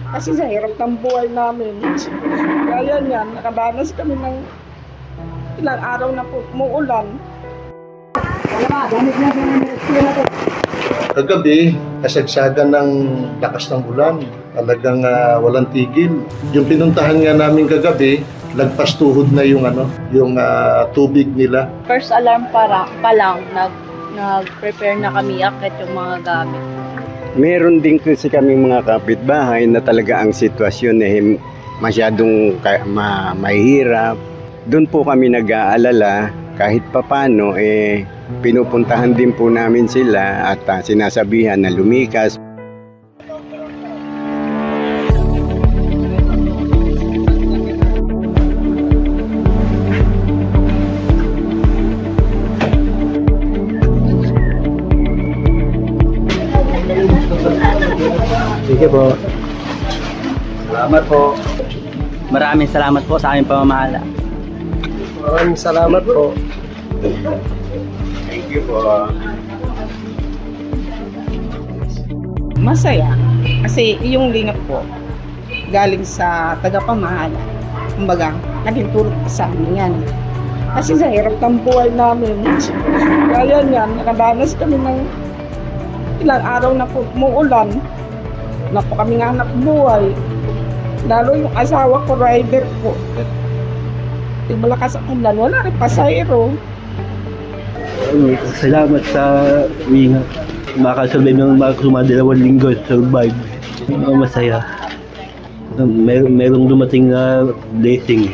Kasi sa hirap ng buhay namin. Kaya yan, nakadanas kami ng ilang araw na po umuulan. Kagabi, kasagsagan ng lakas ng ulan. Talagang walang tigil. Yung pinuntahan nga namin kagabi, lagpas tuhod na yung tubig nila. First alarm pa lang, nag-prepare na kami akit yung mga gamit. Meron din kasi kami mga kapitbahay na talaga ang sitwasyon masyadong mahirap. Doon po kami nag-aalala kahit papano pinupuntahan din po namin sila at sinasabihan na lumikas. Sige po. Salamat po. Maraming salamat po sa aming pamamahala. Maraming salamat po. Thank you po. Masaya. Kasi yung lingap po, galing sa tagapamahala. Kumbaga, naging tulong sa amin yan. Kasi sa hirap ng buhay namin. Kaya yan, nakadanas kami ng ilang araw na po umuulan. Na po kami nga anak buhay. Lalo yung asawa ko, rider po. Yung malakas ang ulan, wala rin pasahero. Salamat sa ingat. Makasurvive ng mga 2 linggo. Survive. Masaya. Merong dumating na blessing.